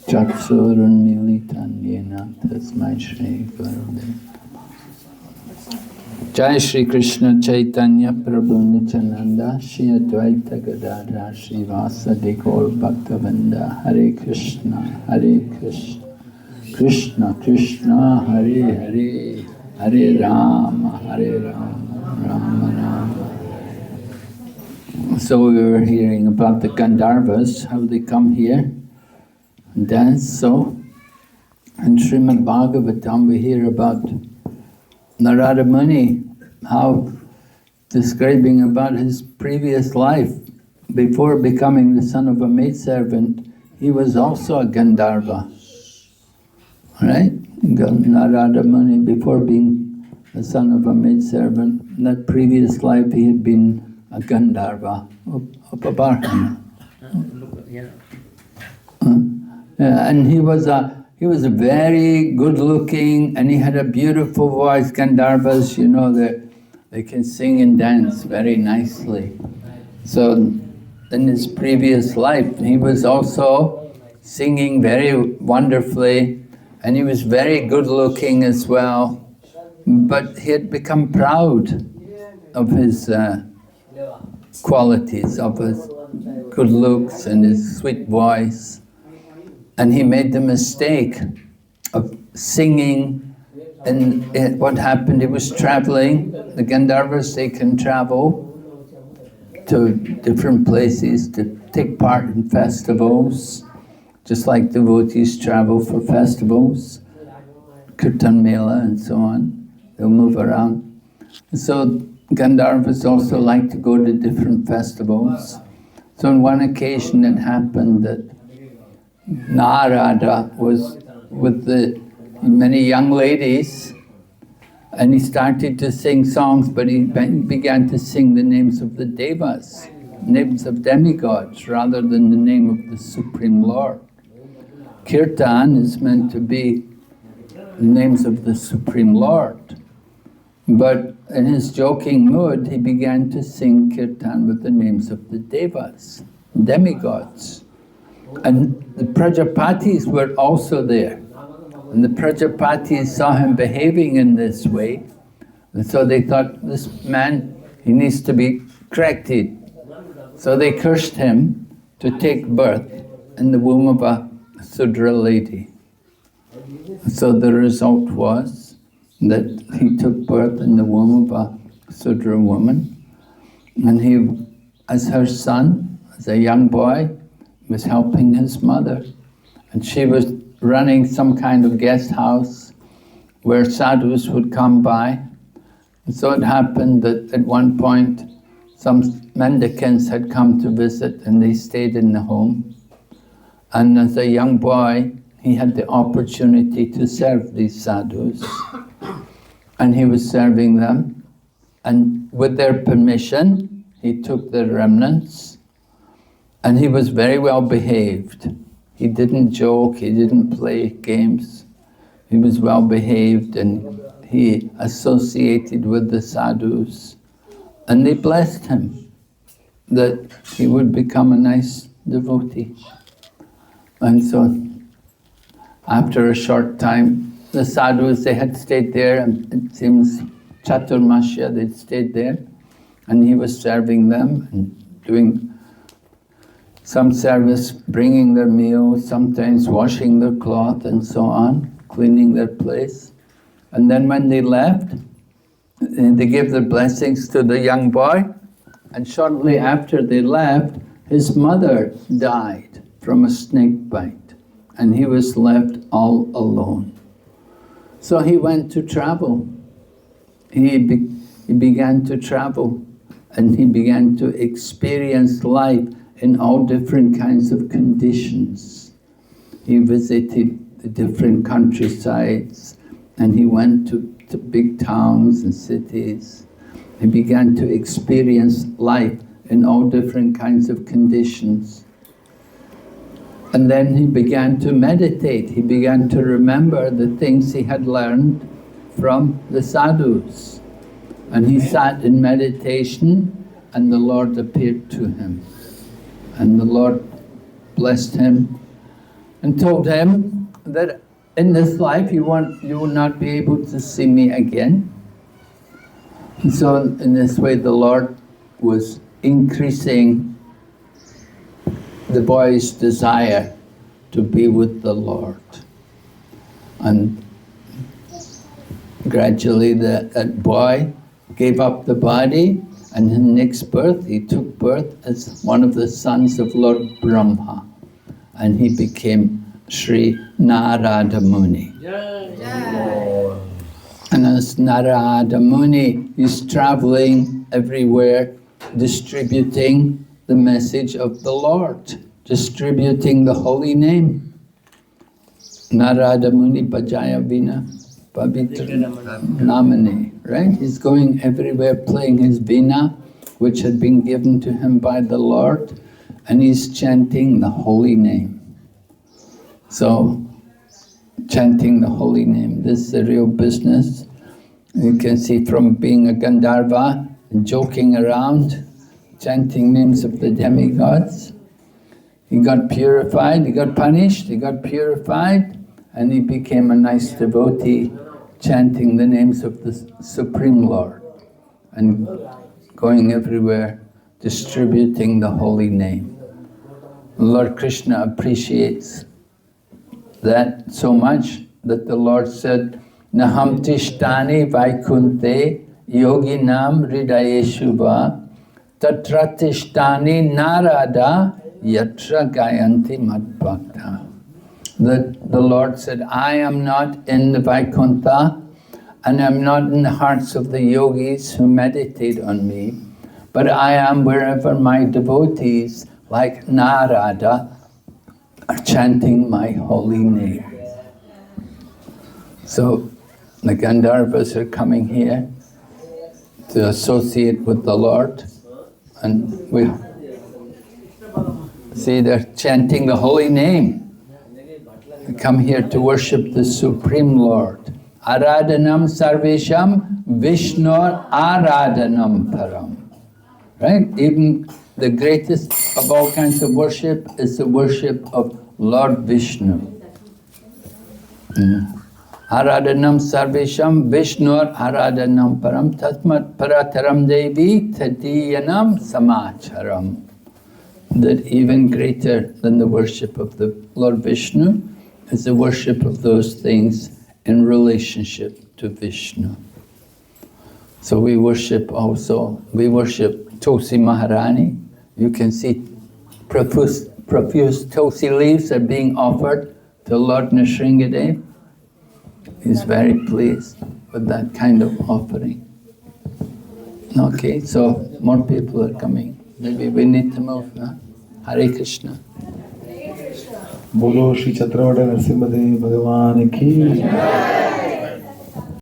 Chatsurunmilitan yena tasmai Shri Gurudev. Jai Shri Krishna Chaitanya Prabhu Nityananda Shri Advaita Gadadhar Shri Vasadi Gaur Bhaktavinda Hare Krishna Krishna Krishna Hare Hare Hare Rama Rama Rama. So we were hearing about the Gandharvas, how they come here and dance. So in Srimad Bhagavatam we hear about Narada Muni, how describing about his previous life. Before becoming the son of a maidservant, he was also a Gandharva. Right? Narada Muni, before being the son of a maidservant, in that previous life he had been a Gandharva, Upabarhana. And he was a very good looking, and he had a beautiful voice. Gandharvas, you know, they can sing and dance very nicely. So in his previous life, he was also singing very wonderfully, and he was very good looking as well. But he had become proud of his qualities, of his good looks and his sweet voice. And he made the mistake of singing, and what happened, he was traveling. The Gandharvas, they can travel to different places to take part in festivals, just like devotees travel for festivals, Kirtan Mela and so on. They'll move around. So Gandharvas also like to go to different festivals. So on one occasion it happened that Narada was with many young ladies, and he started to sing songs, but he began to sing the names of the devas, names of demigods, rather than the name of the Supreme Lord. Kirtan is meant to be the names of the Supreme Lord. But in his joking mood, he began to sing Kirtan with the names of the devas, demigods. And the Prajapatis were also there. And the Prajapatis saw him behaving in this way. And so they thought, this man, he needs to be corrected. So they cursed him to take birth in the womb of a Sudra lady. So the result was that he took birth in the womb of a Sudra woman. And he, as her son, as a young boy, was helping his mother, and she was running some kind of guest house where sadhus would come by. And so it happened that at one point some mendicants had come to visit, and they stayed in the home. And as a young boy, he had the opportunity to serve these sadhus, and he was serving them, and with their permission he took the remnants. And he was very well behaved. He didn't joke, he didn't play games. He was well behaved, and he associated with the sadhus. And they blessed him that he would become a nice devotee. And so after a short time, the sadhus, they had stayed there, and it seems Chaturmasya, they'd stayed there. And he was serving them and doing some service, bringing their meals, sometimes washing their cloth and so on, cleaning their place. And then when they left, they gave their blessings to the young boy, and shortly after they left, his mother died from a snake bite, and he was left all alone. So he went to travel. He began to travel, and he began to experience life in all different kinds of conditions. He visited the different countrysides, and he went to big towns and cities. He began to experience life in all different kinds of conditions. And then he began to meditate. He began to remember the things he had learned from the sadhus. And he sat in meditation, and the Lord appeared to him. And the Lord blessed him, and told him that in this life you will not be able to see me again. And so in this way the Lord was increasing the boy's desire to be with the Lord. And gradually that boy gave up the body, and in the next birth he took birth as one of the sons of Lord Brahma, and he became Sri Narada Muni. And as Narada Muni, he's traveling everywhere, distributing the message of the Lord, distributing the holy name. Narada Muni Bhajaya Vina Pavitra Namani, right? He's going everywhere playing his Vina, which had been given to him by the Lord, and he's chanting the holy name. So, chanting the holy name, this is the real business. You can see from being a Gandharva, joking around, chanting names of the demigods. He got purified, he got punished, he got purified, and he became a nice devotee, chanting the names of the Supreme Lord, and going everywhere, distributing the holy name. Lord Krishna appreciates that so much that the Lord said, Naham tishtani vaikunte yoginam hridayeshu va tatra tishtani narada yatra gayanti madbhakta. That the Lord said, I am not in the Vaikuntha, and I'm not in the hearts of the yogis who meditate on me, but I am wherever my devotees, like Narada, are chanting my holy name. So the Gandharvas are coming here to associate with the Lord, and we see they're chanting the holy name. They come here to worship the Supreme Lord. Aradhanam sarvesham Vishnur aradhanam param. Right? Even the greatest of all kinds of worship is the worship of Lord Vishnu. Aradhanam sarvesham Vishnur aradhanam param tasmat parataram devi tadiyanam samacharam. That even greater than the worship of the Lord Vishnu is the worship of those things in relationship to Vishnu. So we worship Tulsi Maharani. You can see profuse Tulsi leaves are being offered to Lord Nrsingadev. He's very pleased with that kind of offering. Okay, so more people are coming. Maybe we need to move, huh? Hare Krishna. बोलो श्री छत्रवट नरसिम्हा देव भगवान की